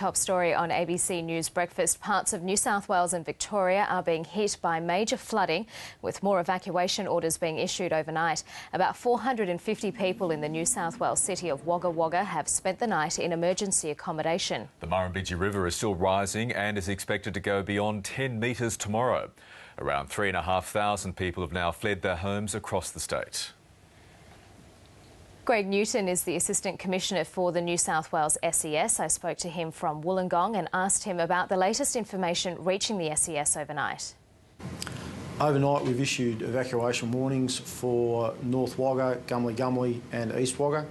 top story on ABC News Breakfast. Parts of New South Wales and Victoria are being hit by major flooding, with more evacuation orders being issued overnight. About 450 people in the New South Wales city of Wagga Wagga have spent the night in emergency accommodation. The Murrumbidgee River is still rising and is expected to go beyond 10 metres tomorrow. Around 3,500 people have now fled their homes across the state. Greg Newton is the Assistant Commissioner for the New South Wales SES. I spoke to him from Wollongong and asked him about the latest information reaching the SES overnight. Overnight we've issued evacuation warnings for North Wagga, Gumly and East Wagga.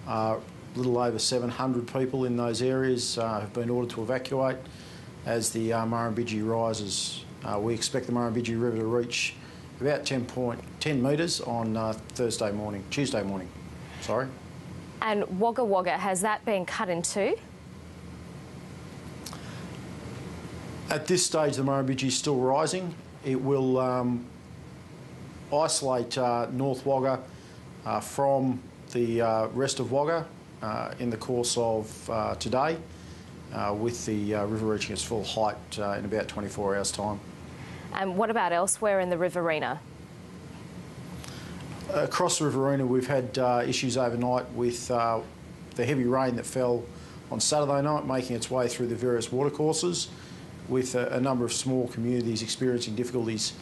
A little over 700 people in those areas have been ordered to evacuate as the Murrumbidgee rises. We expect the Murrumbidgee River to reach about 10 metres on Tuesday morning. Sorry. And Wagga Wagga, has that been cut in two? At this stage, the Murrumbidgee is still rising. It will isolate North Wagga from the rest of Wagga in the course of today, with the river reaching its full height in about 24 hours' time. And what about elsewhere in the riverina? Across the riverina, we've had issues overnight with the heavy rain that fell on Saturday night, making its way through the various watercourses, with a number of small communities experiencing difficulties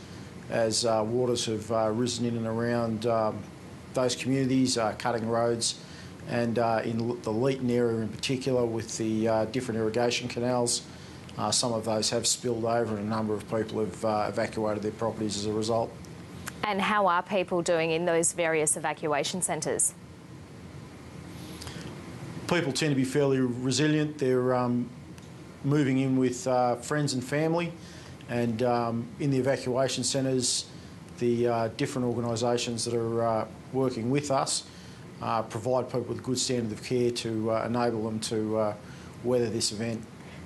as waters have risen in and around those communities, cutting roads, and in the Leeton area in particular, with the different irrigation canals, some of those have spilled over and a number of people have evacuated their properties as a result. And how are people doing in those various evacuation centres? People tend to be fairly resilient. They're moving in with friends and family, and in the evacuation centres, the different organisations that are working with us provide people with a good standard of care to enable them to weather this event.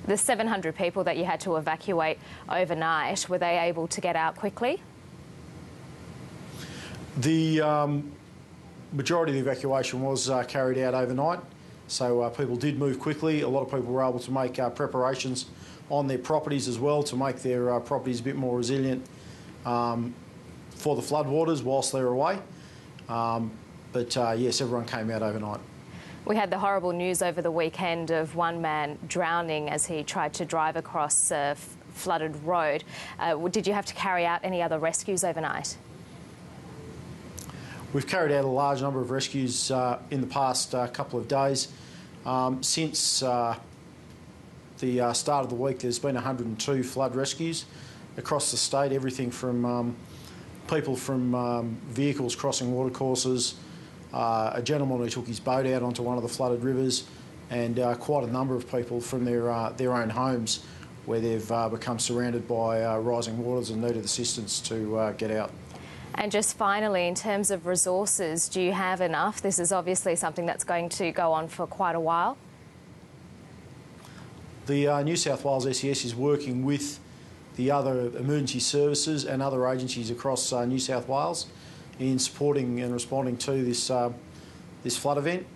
The 700 people that you had to evacuate overnight, were they able to get out quickly? The majority of the evacuation was carried out overnight, so people did move quickly. A lot of people were able to make preparations on their properties as well to make their properties a bit more resilient for the floodwaters whilst they were away. But yes, everyone came out overnight. We had the horrible news over the weekend of one man drowning as he tried to drive across a flooded road. Did you have to carry out any other rescues overnight? We've carried out a large number of rescues in the past couple of days. Since the start of the week, there's been 102 flood rescues across the state, everything from people from vehicles crossing watercourses, a gentleman who took his boat out onto one of the flooded rivers, and quite a number of people from their own homes where they've become surrounded by rising waters and needed assistance to get out. And just finally, in terms of resources, do you have enough? This is obviously something that's going to go on for quite a while. The New South Wales SES is working with the other emergency services and other agencies across New South Wales in supporting and responding to this flood event.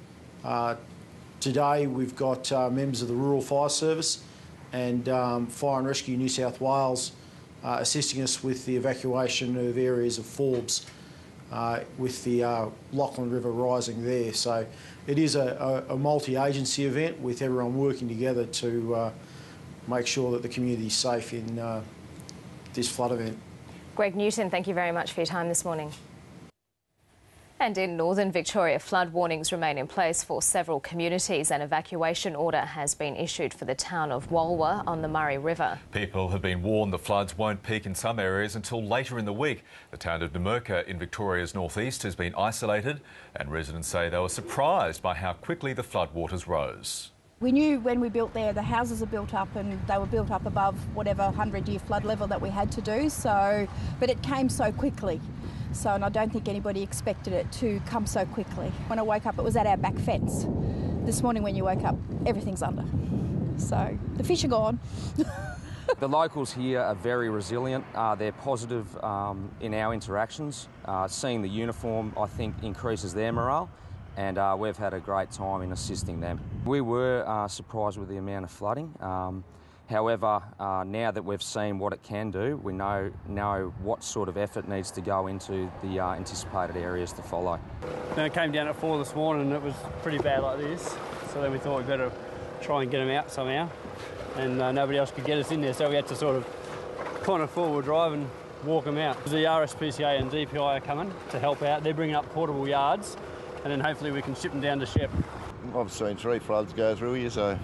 Today we've got members of the Rural Fire Service and Fire and Rescue New South Wales assisting us with the evacuation of areas of Forbes with the Lachlan River rising there. So it is a multi-agency event with everyone working together to make sure that the community is safe in this flood event. Greg Newton, thank you very much for your time this morning. And in northern Victoria, flood warnings remain in place for several communities. An evacuation order has been issued for the town of Walwa on the Murray River. People have been warned the floods won't peak in some areas until later in the week. The town of Numurkah in Victoria's northeast has been isolated, and residents say they were surprised by how quickly the floodwaters rose. We knew when we built there, the houses are built up and they were built up above whatever 100-year flood level that we had to do. But it came so quickly. And I don't think anybody expected it to come so quickly. When I woke up, it was at our back fence. This morning when you woke up, everything's under. So the fish are gone. The locals here are very resilient. They're positive in our interactions. Seeing the uniform, I think, increases their morale. and we've had a great time in assisting them. We were surprised with the amount of flooding. However, now that we've seen what it can do, we know what sort of effort needs to go into the anticipated areas to follow. Then it came down at 4 this morning and it was pretty bad like this, so then we thought we'd better try and get them out somehow, and nobody else could get us in there, so we had to sort of kind of forward drive and walk them out. The RSPCA and DPI are coming to help out. They're bringing up portable yards, and then hopefully we can ship them down to Shep. I've seen 3 floods go through here, so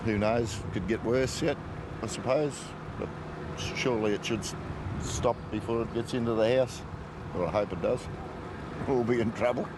who knows, could get worse yet, I suppose, but surely it should stop before it gets into the house. Well, I hope it does. We'll be in trouble.